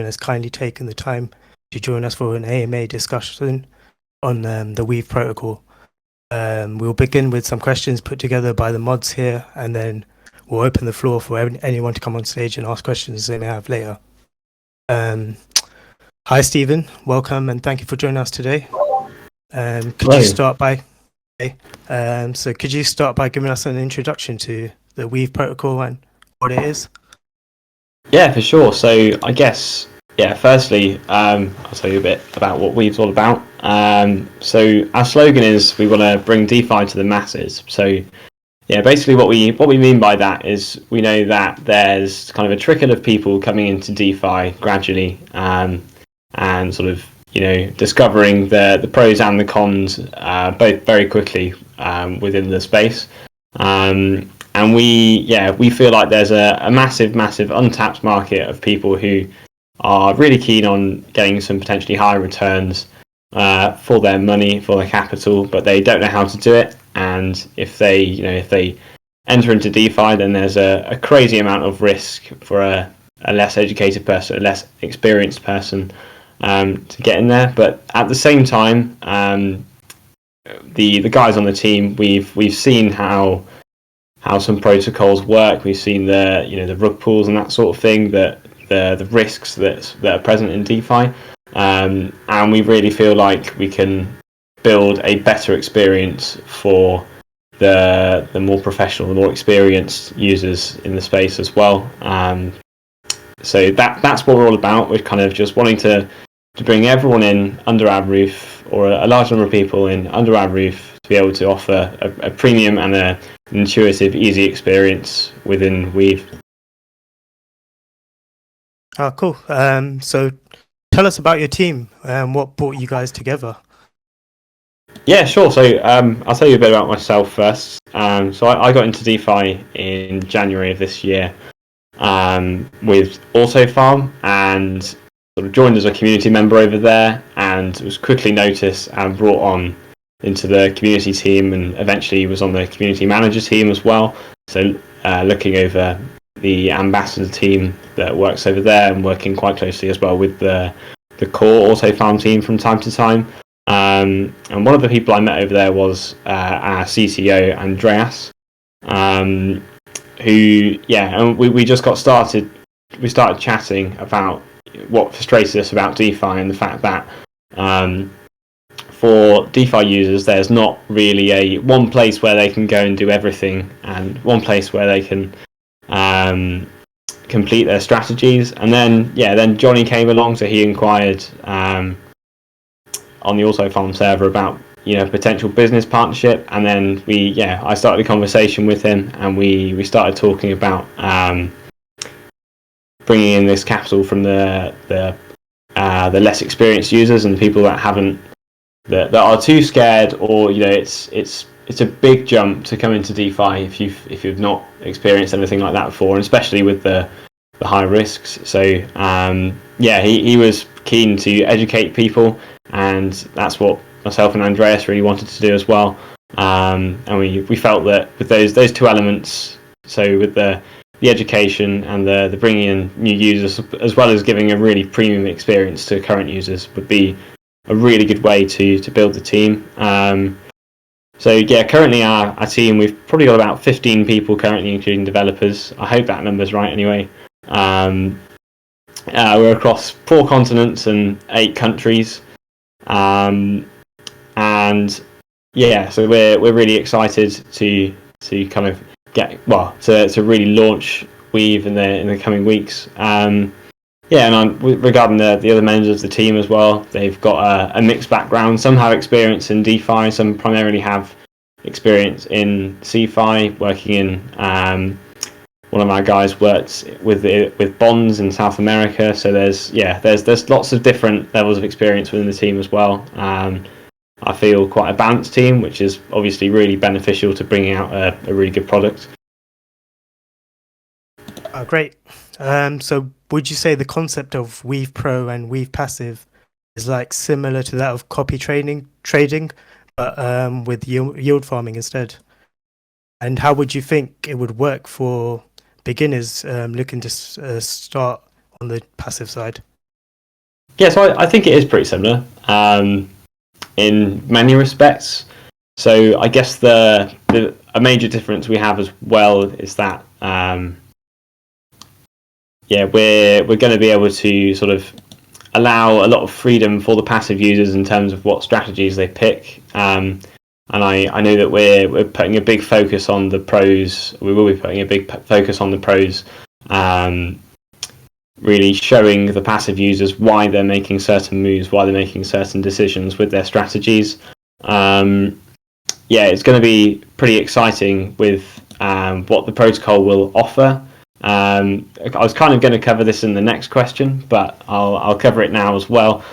Stephen has kindly taken the time to join us for an AMA discussion on the Weave protocol. We'll begin with some questions put together by the mods here, and then we'll open the floor for anyone to come on stage and ask questions they may have later. Hi, Stephen. Welcome, and thank you for joining us today. Could you start by giving us an introduction to the Weave protocol and what it is? Yeah, for sure. So I guess, firstly, I'll tell you a bit about what Weave's all about. So our slogan is we want to bring DeFi to the masses. So basically what we mean by that is we know that there's kind of a trickle of people coming into DeFi gradually, and sort of discovering the pros and the cons both very quickly within the space. And we feel like there's a massive untapped market of people who are really keen on getting some potentially higher returns for their money, for their capital, but they don't know how to do it. And if they enter into DeFi, then there's a crazy amount of risk for a less educated person, a less experienced person to get in there. But at the same time, the guys on the team, we've seen how some protocols work. We've seen the rug pulls and that sort of thing, that the risks that are present in DeFi, and we really feel like we can build a better experience for the more professional, the more experienced users in the space as well. So that's what we're all about. We're kind of just wanting to bring everyone in under our roof, or a large number of people in under our roof, to be able to offer a premium and an intuitive, easy experience within Weave. Oh, cool. So tell us about your team and what brought you guys together. Yeah, sure. So I'll tell you a bit about myself first. So I got into DeFi in January of this year with AutoFarm, and sort of joined as a community member over there, and was quickly noticed and brought on into the community team, and eventually was on the community manager team as well. So looking over the ambassador team that works over there, and working quite closely as well with the core AutoFarm team from time to time. And one of the people I met over there was our CTO, Andreas, who, and we just got started. We started chatting about what frustrated us about DeFi, and the fact that for DeFi users, there's not really one place where they can go and do everything, and one place where they can complete their strategies. And then Johnny came along, so he inquired on the AutoFarm server about potential business partnership, and then I started a conversation with him, and we started talking about bringing in this capital from the less experienced users and people that are too scared, or it's a big jump to come into DeFi if you've not experienced anything like that before, and especially with the high risks. So he was keen to educate people, and that's what myself and Andreas really wanted to do as well. And we felt that with those two elements, so with the education and the bringing in new users, as well as giving a really premium experience to current users, would be a really good way to build the team. Currently our team, we've probably got about 15 people currently, including developers. I hope that number's right anyway. We're across 4 continents and 8 countries. So we're really excited to kind of to really launch Weave in the coming weeks. Regarding the other members of the team as well, they've got a mixed background. Some have experience in DeFi, some primarily have experience in CeFi, working in one of my guys works with bonds in South America. So there's lots of different levels of experience within the team as well. I feel quite a balanced team, which is obviously really beneficial to bringing out a really good product. Great. So would you say the concept of Weave Pro and Weave Passive is like similar to that of copy trading, but with yield farming instead? And how would you think it would work for beginners looking to start on the passive side? so I think it is pretty similar in many respects. So I guess a major difference we have as well is that we're going to be able to sort of allow a lot of freedom for the passive users in terms of what strategies they pick. And I know that we're putting a big focus on the pros. We will be putting a big focus on the pros, really showing the passive users why they're making certain moves, why they're making certain decisions with their strategies. It's going to be pretty exciting with what the protocol will offer. I was kind of going to cover this in the next question, but I'll cover it now as well.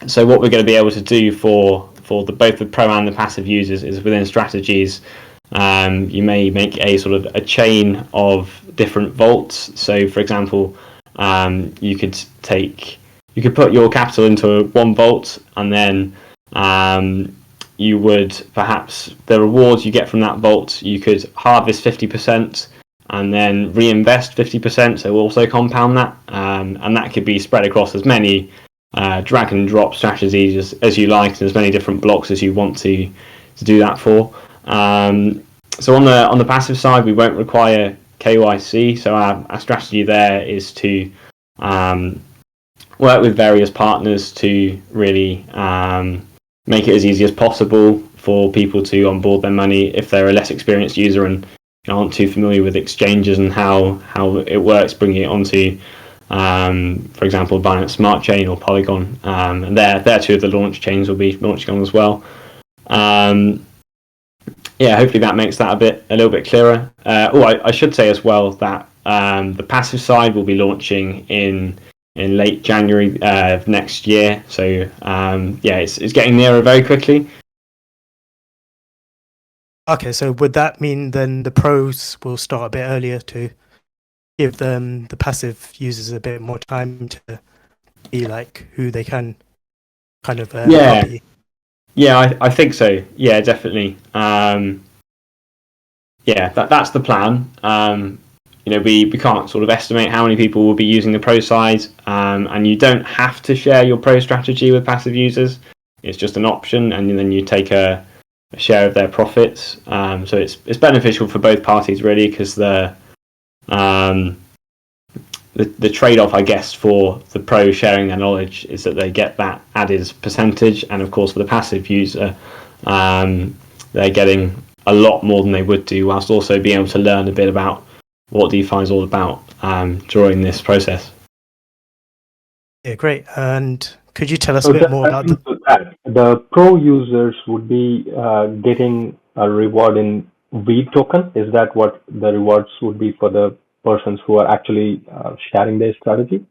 So what we're going to be able to do for both the pro and the passive users is within strategies, you may make a sort of a chain of different vaults. So for example, you could put your capital into one vault, and then you would perhaps, the rewards you get from that vault, you could harvest 50% and then reinvest 50%, so also compound that, and that could be spread across as many drag and drop strategies as you like, and as many different blocks as you want to do that for. So on the passive side, we won't require KYC. So our strategy there is to work with various partners to really make it as easy as possible for people to onboard their money if they're a less experienced user and aren't too familiar with exchanges and how it works, bringing it onto, for example, Binance Smart Chain or Polygon. And they're two of the launch chains we'll be launching on as well. Hopefully that makes that a little bit clearer. I should say as well that the passive side will be launching in late January of next year. So it's getting nearer very quickly. Okay, so would that mean then the pros will start a bit earlier to give them, the passive users, a bit more time to be like who they can kind of copy? Yeah, I think so. Yeah, definitely. That's the plan. We can't sort of estimate how many people will be using the pro side, and you don't have to share your pro strategy with passive users. It's just an option, and then you take a share of their profits. So it's beneficial for both parties really, because the trade-off, I guess, for the pro sharing their knowledge is that they get that added percentage, and of course for the passive user, they're getting a lot more than they would do, whilst also being able to learn a bit about what DeFi is all about during this process. Yeah, great. And could you tell us a bit more about the pro users would be getting a reward in weed token? Is that what the rewards would be for the persons who are actually sharing their strategy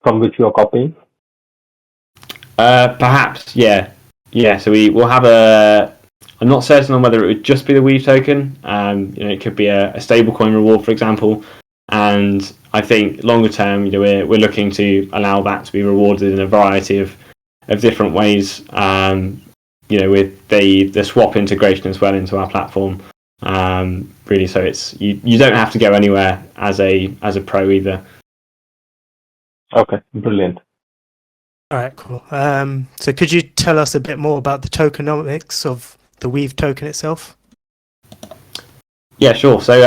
from which you are copying? Perhaps, yeah. So we will have I'm not certain on whether it would just be the Weave token. It could be a stablecoin reward, for example. And I think longer term, we're looking to allow that to be rewarded in a variety of different ways. With the swap integration as well into our platform. Really, so it's you don't have to go anywhere as a pro either. Okay, brilliant. All right, cool. So could you tell us a bit more about the tokenomics of the Weave token itself? Yeah, sure. So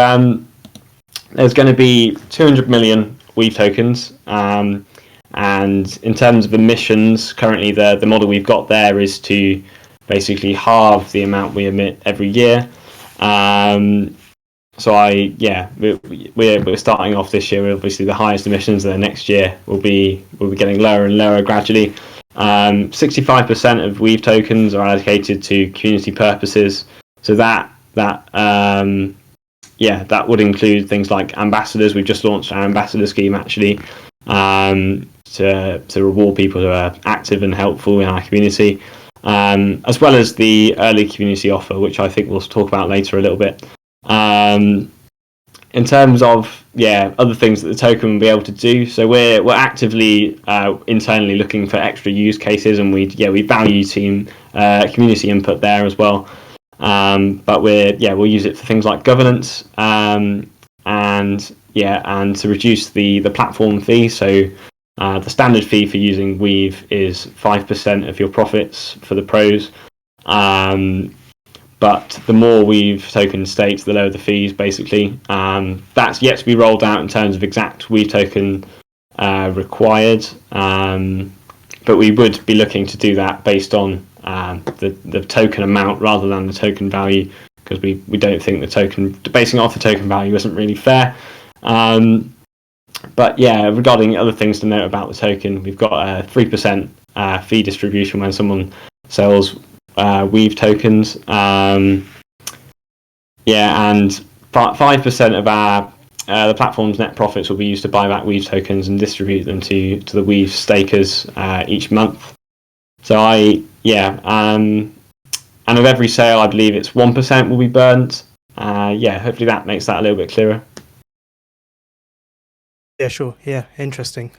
there's going to be 200 million Weave tokens, and in terms of emissions, currently the model we've got there is to basically halve the amount we emit every year. So we're starting off this year with obviously the highest emissions, and then next year we'll be getting lower and lower gradually. 65% of Weave tokens are allocated to community purposes. So that would include things like ambassadors. We've just launched our ambassador scheme actually, to reward people who are active and helpful in our community, as well as the early community offer, which I think we'll talk about later a little bit. In terms of other things that the token will be able to do, so we're actively internally looking for extra use cases, and we value team community input there as well. But we'll use it for things like governance, and to reduce the platform fee. So The standard fee for using Weave is 5% of your profits for the pros. But the more Weave token staked, the lower the fees, basically. That's yet to be rolled out in terms of exact Weave token required. But we would be looking to do that based on the token amount rather than the token value, because we don't think the token, basing it off the token value isn't really fair. But yeah, regarding other things to note about the token, we've got a 3% fee distribution when someone sells Weave tokens. And 5% of our the platform's net profits will be used to buy back Weave tokens and distribute them to the Weave stakers each month. So and of every sale, I believe it's 1% will be burnt. Hopefully that makes that a little bit clearer. Yeah, sure. Yeah, interesting.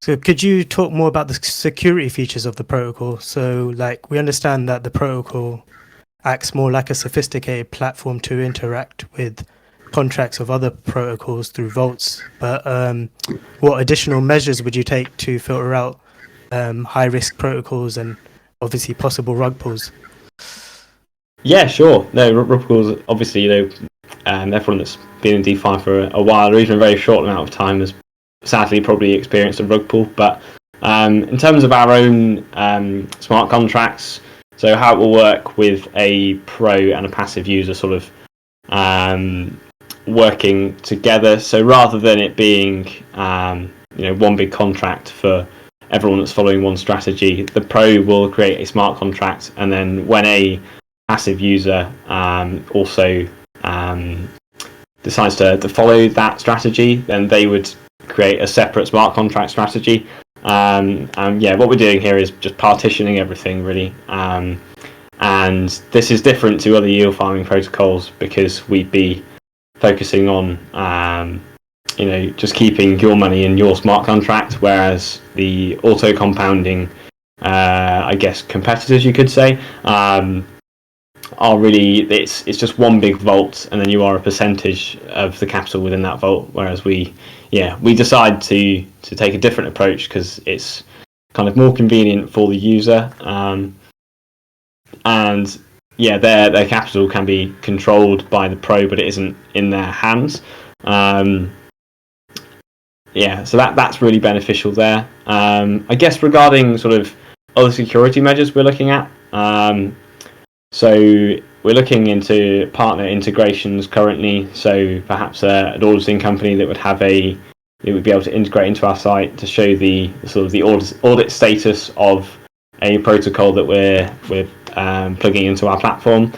So could you talk more about the security features of the protocol? So, like, we understand that the protocol acts more like a sophisticated platform to interact with contracts of other protocols through vaults. But what additional measures would you take to filter out high-risk protocols and obviously possible rug pulls? Yeah, sure. No, rug pulls, obviously, everyone that's been in DeFi for a while, or even a very short amount of time, has sadly probably experienced a rug pull. But in terms of our own smart contracts, so how it will work with a pro and a passive user sort of working together. So rather than it being one big contract for everyone that's following one strategy, the pro will create a smart contract, and then when a passive user also decides to follow that strategy, then they would create a separate smart contract strategy. What we're doing here is just partitioning everything, really. And this is different to other yield farming protocols because we'd be focusing on just keeping your money in your smart contract, whereas the auto compounding competitors, you could say, are really, it's just one big vault, and then you are a percentage of the capital within that vault, whereas we decide to take a different approach because it's kind of more convenient for the user, their capital can be controlled by the pro, but it isn't in their hands. So that's really beneficial there. I guess regarding sort of other security measures we're looking at, so we're looking into partner integrations currently. So perhaps an auditing company that would be able to integrate into our site to show the sort of the audit status of a protocol that we're plugging into our platform.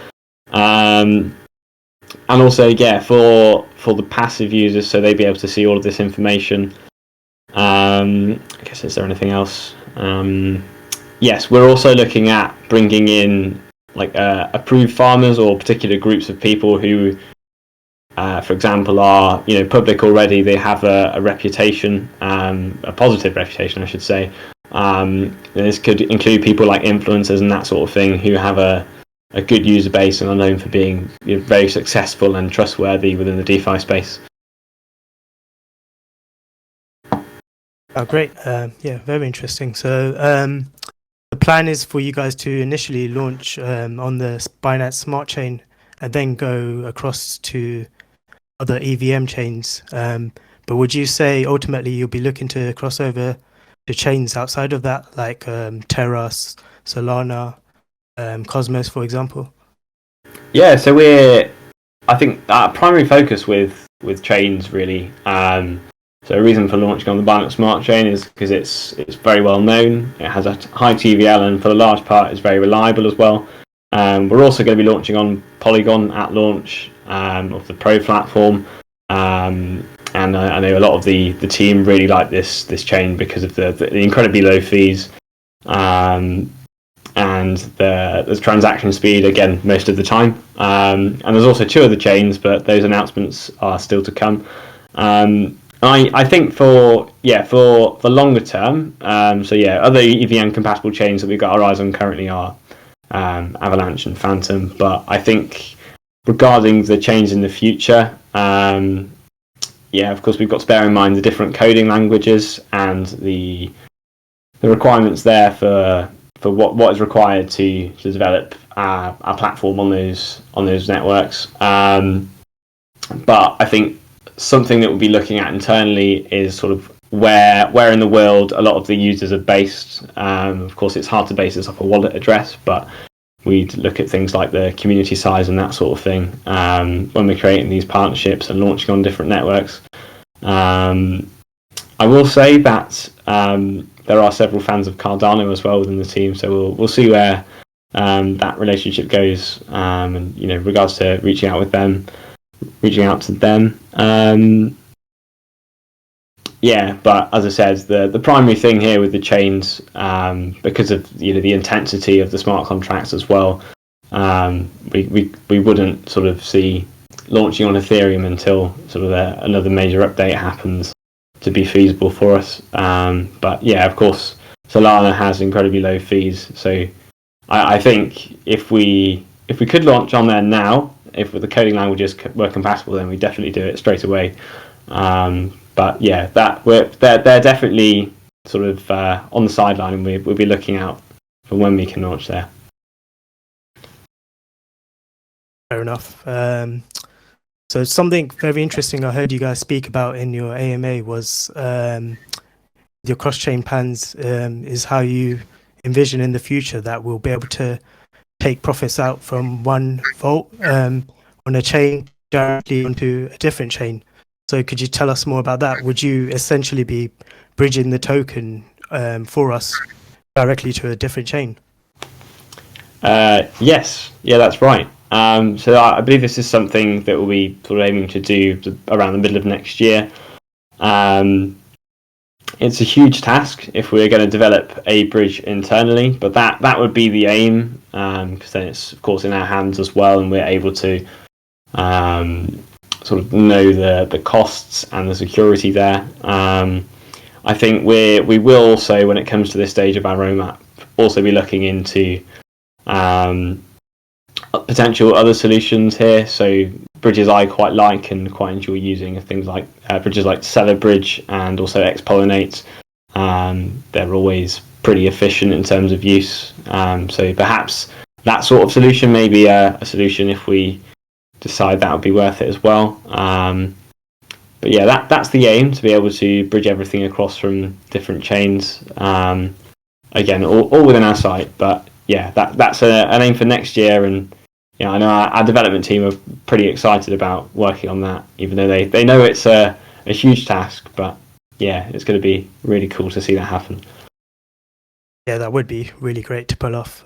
And also, for the passive users, so they'd be able to see all of this information. I guess, is there anything else? Yes, we're also looking at bringing in approved farmers or particular groups of people who, for example, are public already. They have a reputation, a positive reputation, I should say. This could include people like influencers and that sort of thing who have a good user base and are known for being very successful and trustworthy within the DeFi space. Oh, great. Very interesting. So the plan is for you guys to initially launch on the Binance Smart Chain and then go across to other EVM chains. But would you say ultimately you'll be looking to cross over to chains outside of that, like Terra, Solana, Cosmos, for example? Yeah, so I think our primary focus with chains really. So a reason for launching on the Binance Smart Chain is because it's very well known. It has a high TVL and for the large part is very reliable as well. We're also going to be launching on Polygon at launch of the Pro platform. And I know a lot of the team really like this chain because of the incredibly low fees and the transaction speed, again, most of the time. And there's also two other chains, but those announcements are still to come. I think for longer term, other EVM compatible chains that we've got our eyes on currently are Avalanche and Phantom. But I think regarding the chains in the future, yeah, of course, we've got to bear in mind the different coding languages and the requirements there for what is required to develop our platform on those networks. But I think something that we'll be looking at internally is sort of where in the world a lot of the users are based. Of course, it's hard to base this off a wallet address, but we'd look at things like the community size and that sort of thing when we're creating these partnerships and launching on different networks. I will say that there are several fans of Cardano as well within the team, so we'll see where that relationship goes, and regards to reaching out to them. Yeah, but as I said, the primary thing here with the chains, because of the intensity of the smart contracts as well, we wouldn't sort of see launching on Ethereum until sort of another major update happens to be feasible for us. But yeah, of course, Solana has incredibly low fees, so I think if we could launch on there now, if the coding languages were compatible, then we definitely do it straight away. But yeah, they're definitely sort of on the sideline, and we'll be looking out for when we can launch there. Fair enough. So something very interesting I heard you guys speak about in your AMA was your cross-chain plans, is how you envision in the future that we'll be able to take profits out from one vault on a chain directly onto a different chain. So could you tell us more about that? Would you essentially be bridging the token for us directly to a different chain? Yes, yeah, that's right. So I believe this is something that we'll be sort of aiming to do around the middle of next year. It's a huge task if we're going to develop a bridge internally, but that would be the aim, because then it's of course in our hands as well, and we're able to sort of know the costs and the security there. I think we will also, when it comes to this stage of our roadmap, also be looking into potential other solutions here. So bridges I quite like and quite enjoy using are things like bridges like Seller Bridge and also Xpollinate. They're always pretty efficient in terms of use. So perhaps that sort of solution may be a solution if we decide that would be worth it as well. But yeah, that's the aim, to be able to bridge everything across from different chains. Again, all within our site, but yeah, that's an aim for next year, and I know our development team are pretty excited about working on that, even though they know it's a huge task. But yeah, it's going to be really cool to see that happen. Yeah, that would be really great to pull off.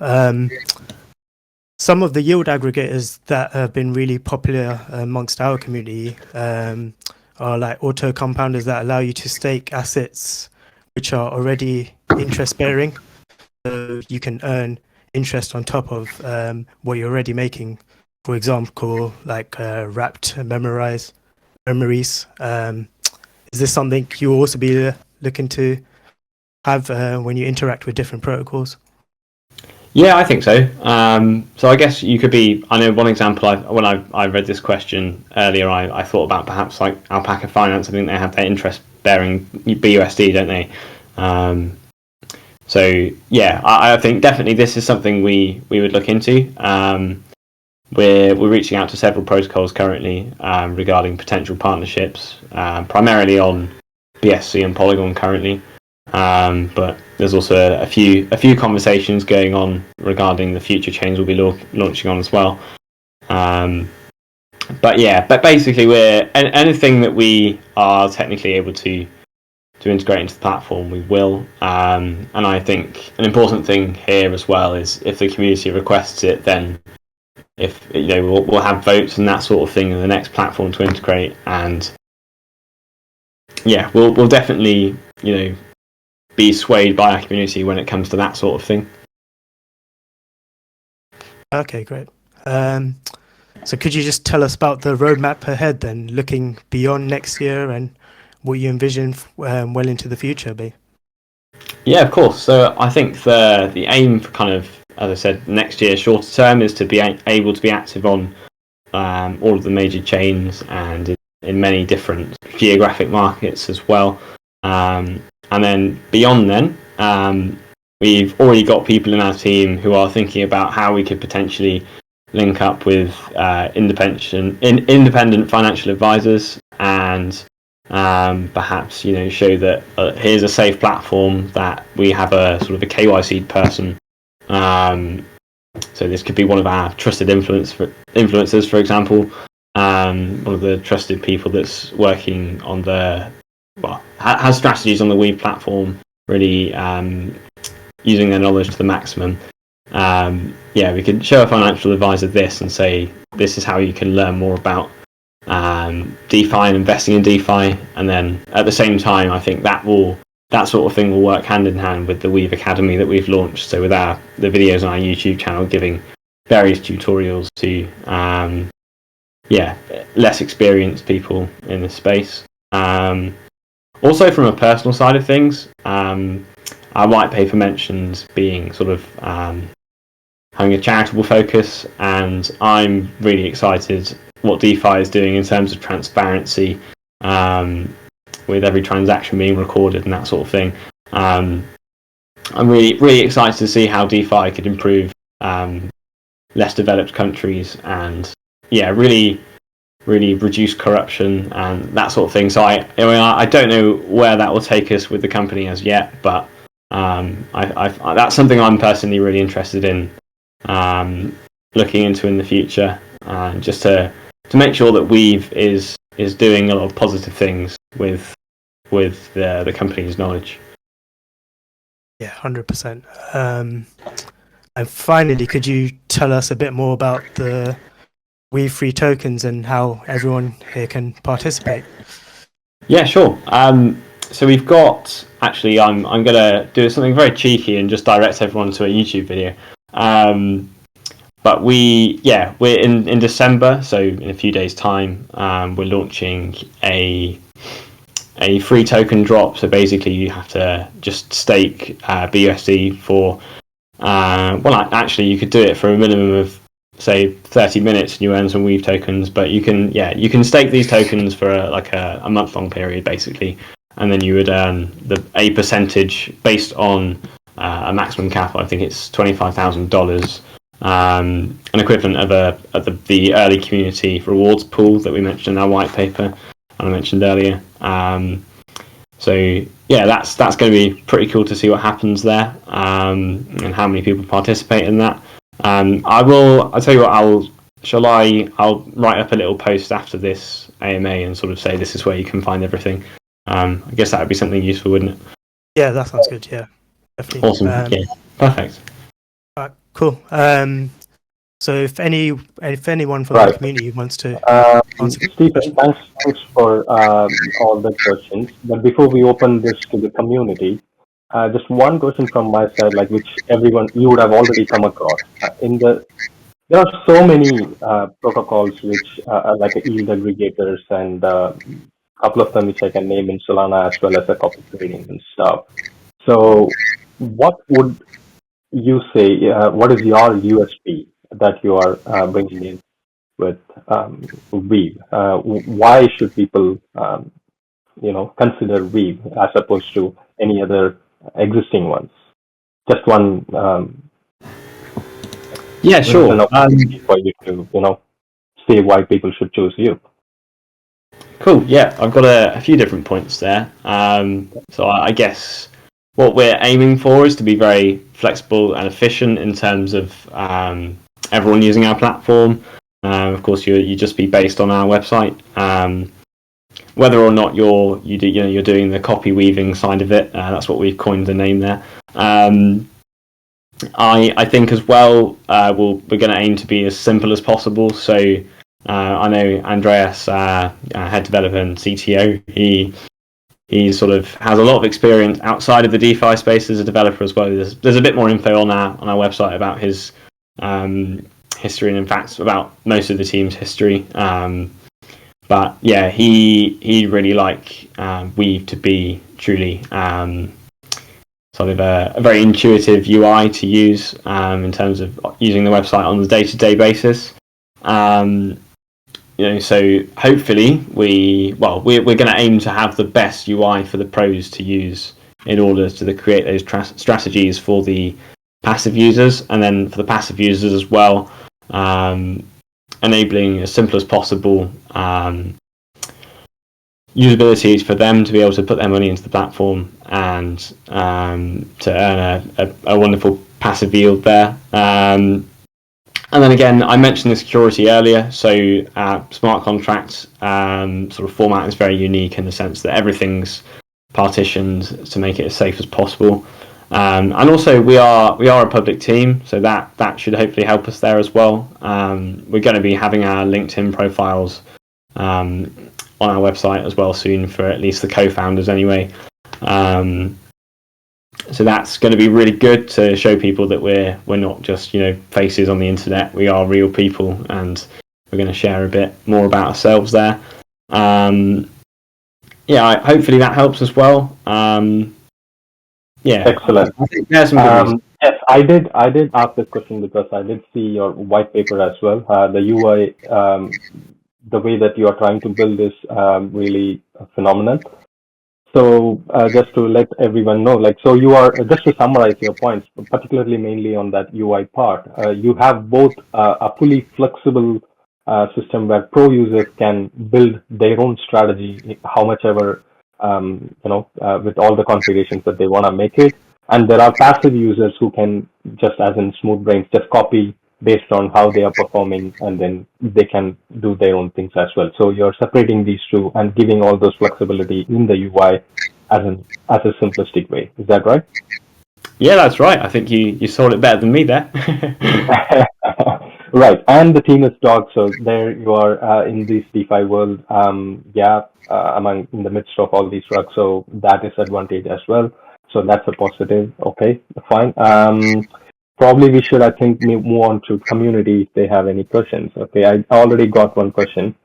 Some of the yield aggregators that have been really popular amongst our community are like auto compounders that allow you to stake assets which are already interest bearing, so you can earn interest on top of what you're already making. For example, like wrapped memories. Is this something you'll also be looking to have when you interact with different protocols? Yeah, I think so. So I guess you could be. I know one example. When I read this question earlier, I thought about perhaps like Alpaca Finance. I think they have their interest-bearing BUSD, don't they? So yeah, I think definitely this is something we would look into. We're reaching out to several protocols currently regarding potential partnerships, primarily on BSC and Polygon currently. But there's also a few conversations going on regarding the future chains we'll be launching on as well. But yeah, but basically we're anything that we are technically able to integrate into the platform, we will. And I think an important thing here as well is if the community requests it, then if we'll have votes and that sort of thing in the next platform to integrate. And yeah, we'll definitely be swayed by our community when it comes to that sort of thing. Okay, great. So could you just tell us about the roadmap ahead then, looking beyond next year and what you envision well into the future, be? Yeah, of course. So I think the aim for kind of, as I said, next year, shorter term, is to be able to be active on all of the major chains and in many different geographic markets as well. And then beyond then, we've already got people in our team who are thinking about how we could potentially link up with independent financial advisors and perhaps show that here's a safe platform that we have a sort of a KYC person. So this could be one of our trusted influencers, for example, one of the trusted people that's working on has strategies on the Weave platform, really using their knowledge to the maximum. We could show a financial advisor this and say, this is how you can learn more about DeFi and investing in DeFi, and then at the same time, I think that sort of thing will work hand in hand with the Weave Academy that we've launched. So with the videos on our YouTube channel, giving various tutorials to less experienced people in this space. Also, from a personal side of things, our white paper mentions being sort of having a charitable focus, and I'm really excited what DeFi is doing in terms of transparency, with every transaction being recorded and that sort of thing. I'm really excited to see how DeFi could improve less developed countries and really reduce corruption and that sort of thing. So I don't know where that will take us with the company as yet, but that's something I'm personally really interested in looking into in the future, just to make sure that Weave is doing a lot of positive things with the company's knowledge. Yeah, 100%. And finally, could you tell us a bit more about the Weave free tokens and how everyone here can participate? Yeah, sure. So we've got, actually, I'm going to do something very cheeky and just direct everyone to a YouTube video. But we're in December, so in a few days' time, we're launching a free token drop. So basically, you have to just stake BUSD for actually, you could do it for a minimum of say 30 minutes, and you earn some Weave tokens. But you can stake these tokens for a month-long period, basically, and then you would earn a percentage based on a maximum cap. I think it's $25,000. An equivalent of the early community rewards pool that we mentioned in our white paper and I mentioned earlier. That's going to be pretty cool to see what happens there, and how many people participate in that. I'll tell you what, I'll write up a little post after this AMA and sort of say this is where you can find everything. I guess that would be something useful, wouldn't it? Yeah, that sounds good. Yeah, definitely. Awesome. Perfect. Cool. So if anyone from the community wants to answer, Stephen, thanks for all the questions. But before we open this to the community, just one question from my side, which you would have already come across. There are so many protocols which are like yield aggregators, and a couple of them which I can name in Solana, as well as the copy trading and stuff. So what would you say, what is your USP that you are bringing in with Weave? Why should people consider Weave as opposed to any other existing ones? Just one sure. For you to say why people should choose you. Cool. Yeah, I've got a few different points there. So I guess what we're aiming for is to be very flexible and efficient in terms of everyone using our platform. Of course, you just be based on our website. Whether or not you're doing the copy weaving side of it, that's what we've coined the name there. I think as well, we're going to aim to be as simple as possible. So I know Andreas, head developer and CTO, he sort of has a lot of experience outside of the DeFi space as a developer as well. There's a bit more info on our website about his history, and in fact about most of the team's history. But yeah, he really like Weave to be truly sort of a very intuitive UI to use in terms of using the website on a day-to-day basis. so hopefully we're going to aim to have the best UI for the pros to use in order to create those strategies for the passive users, and then for the passive users as well, enabling as simple as possible usability for them to be able to put their money into the platform and to earn a wonderful passive yield there. And then again, I mentioned the security earlier, so smart contract sort of format is very unique in the sense that everything's partitioned to make it as safe as possible. And also we are a public team, so that should hopefully help us there as well. We're going to be having our LinkedIn profiles on our website as well soon, for at least the co-founders anyway. So that's going to be really good to show people that we're not just faces on the internet. We are real people, and we're going to share a bit more about ourselves there. Hopefully that helps as well. Excellent. I think there's some good news. Yes, I did ask this question because I did see your white paper as well. The UI, the way that you are trying to build is really phenomenal. So just to let everyone know, so you are, just to summarize your points, particularly mainly on that UI part, you have both a fully flexible system where pro users can build their own strategy, how much ever, with all the configurations that they want to make it. And there are passive users who can, just as in Smooth Brains, just copy based on how they are performing, and then they can do their own things as well. So you're separating these two and giving all those flexibility in the UI as a simplistic way. Is that right? Yeah, that's right. I think you sold it better than me there. Right. And the team is dog, so there you are in this DeFi world. In the midst of all these drugs, so that is advantage as well. So that's a positive. Okay, fine. Probably we should, I think, move on to community if they have any questions. Okay, I already got one question.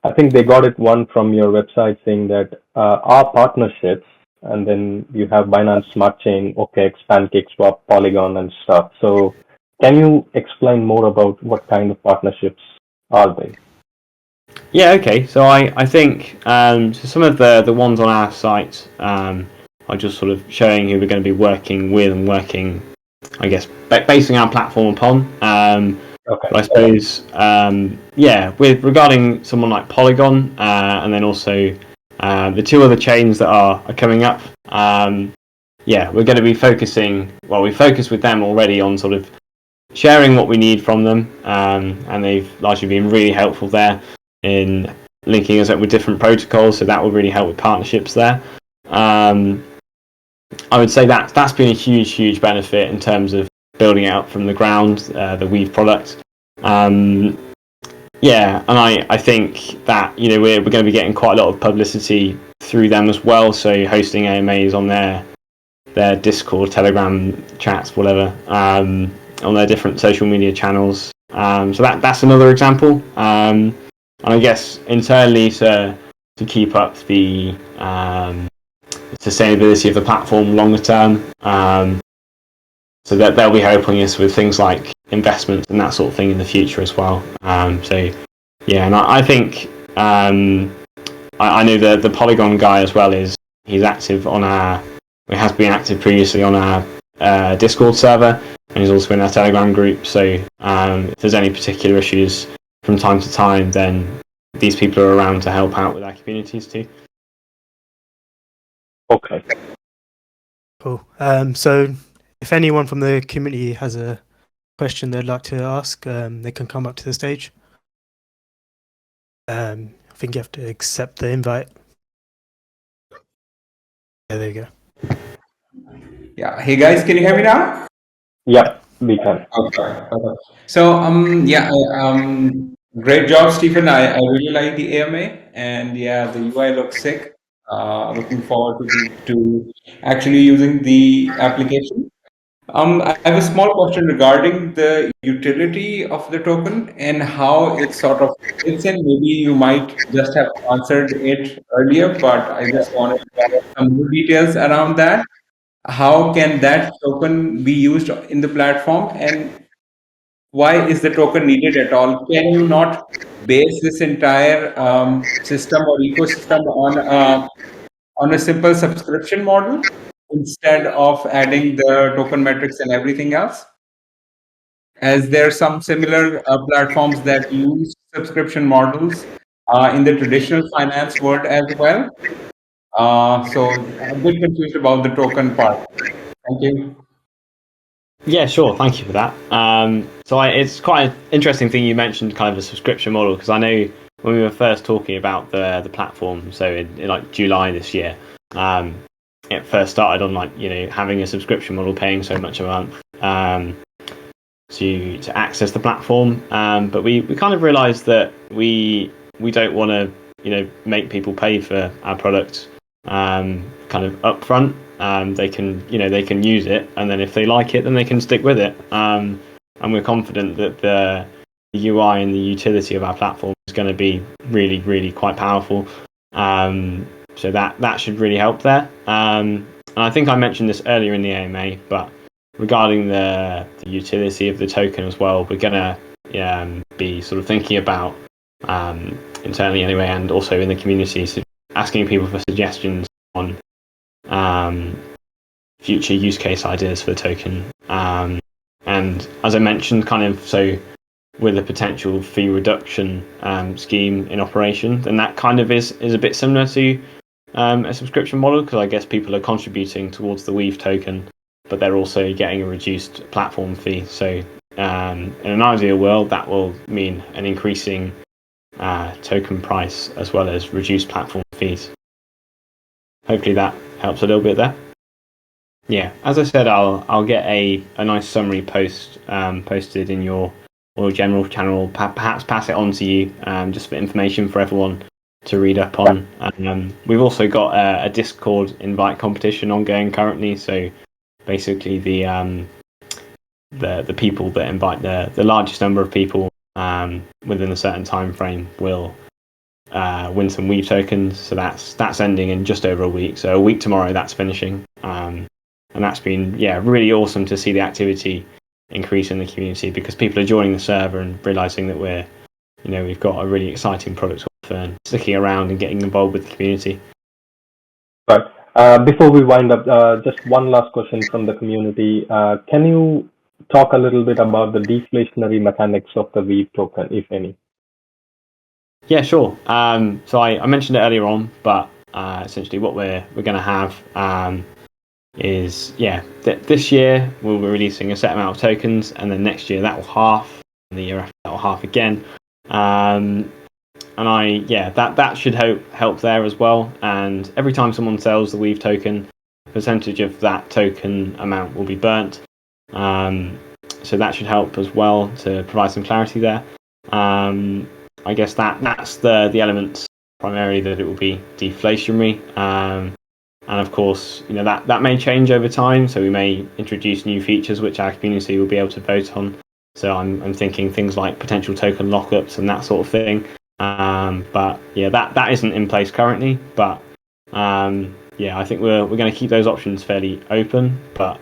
I think they got it one from your website saying that our partnerships, and then you have Binance Smart Chain, OKX, PancakeSwap, Polygon, and stuff. So can you explain more about what kind of partnerships are they? Yeah, okay. So I think so some of the ones on our site are just sort of showing who we're going to be working with and working, I guess, basing our platform upon. Okay. But I suppose, with regarding someone like Polygon, and then also the two other chains that are coming up, we're going to be focusing. Well, we focus with them already on sort of sharing what we need from them, and they've largely been really helpful there in linking us up with different protocols. So that will really help with partnerships there. I would say that's been a huge benefit in terms of building it up from the ground, the Weave product. And I think that we're going to be getting quite a lot of publicity through them as well. So hosting AMAs on their Discord, Telegram chats, whatever, on their different social media channels. So that's another example. And I guess internally to keep up the sustainability of the platform longer term, so that they'll be helping us with things like investments and that sort of thing in the future as well. And I think I know the Polygon guy as well he's active on he has been active previously on our Discord server, and he's also in our Telegram group. So if there's any particular issues from time to time, then these people are around to help out with our communities too. Okay. Cool. So if anyone from the community has a question they'd like to ask, they can come up to the stage. I think you have to accept the invite. Yeah, there you go. Yeah. Hey guys, can you hear me now? Yep, we can. Okay. So great job, Stephen. I really like the AMA, and the UI looks sick. Looking forward to actually using the application. I have a small question regarding the utility of the token and how it sort of fits in. Maybe you might just have answered it earlier, but I just wanted to get some more details around that. How can that token be used in the platform, and why is the token needed at all? Can you not base this entire system or ecosystem on a simple subscription model instead of adding the token metrics and everything else. As there are some similar platforms that use subscription models in the traditional finance world as well. So I'm a bit confused about the token part. Thank you. Yeah, sure. Thank you for that. It's quite an interesting thing you mentioned, kind of a subscription model, because I know when we were first talking about the platform, so in like July this year, it first started on having a subscription model, paying so much a month to access the platform. But we kind of realised that we don't want to make people pay for our product kind of upfront. They can use it, and then if they like it, then they can stick with it. And we're confident that the UI and the utility of our platform is going to be really, really quite powerful. So that should really help there. And I think I mentioned this earlier in the AMA, but regarding the utility of the token as well, we're going to be sort of thinking about internally anyway, and also in the community, so asking people for suggestions on future use case ideas for the token. And as I mentioned, kind of so with a potential fee reduction scheme in operation, then that kind of is a bit similar to a subscription model, because I guess people are contributing towards the Weave token, but they're also getting a reduced platform fee. So in an ideal world, that will mean an increasing token price as well as reduced platform fees. Hopefully that helps a little bit there. Yeah, as I said, I'll get a nice summary post posted in your general channel. Perhaps pass it on to you just for information for everyone to read up on. We've also got a Discord invite competition ongoing currently. So basically, the people that invite the largest number of people within a certain time frame will win some Weave tokens. So that's ending in just over a week. So a week tomorrow, that's finishing. And that's been really awesome to see the activity increase in the community, because people are joining the server and realizing that we've got a really exciting product to offer, and sticking around and getting involved with the community. Right. Before we wind up, just one last question from the community. Can you talk a little bit about the deflationary mechanics of the Weave token, if any? Yeah, sure. So I mentioned it earlier on, but essentially what we're going to have is this year we'll be releasing a set amount of tokens, and then next year that will half, and the year after that will half again. And that should help there as well. And every time someone sells the Weave token, a percentage of that token amount will be burnt. So that should help as well to provide some clarity there. I guess that's the elements primarily, that it will be deflationary. And of course, that may change over time. So we may introduce new features which our community will be able to vote on. So I'm thinking things like potential token lockups and that sort of thing. But that isn't in place currently. But I think we're going to keep those options fairly open. But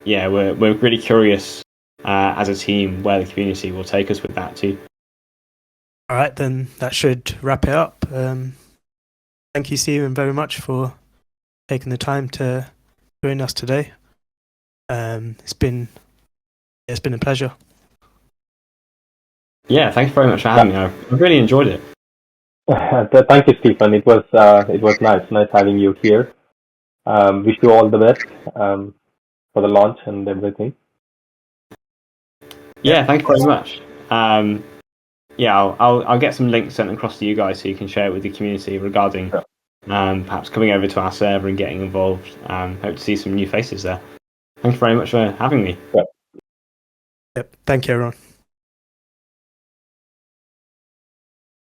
we're really curious as a team where the community will take us with that too. All right, then that should wrap it up. Thank you, Stephen, very much for taking the time to join us today. It's been a pleasure. Yeah, thanks very much for having me. I've really enjoyed it. Thank you, Stephen. It was nice having you here. Wish you all the best for the launch and everything. Yeah, thank you very much. I'll get some links sent across to you guys so you can share it with the community regarding perhaps coming over to our server and getting involved. Hope to see some new faces there. Thank you very much for having me. Yeah. Yep. Thank you, everyone.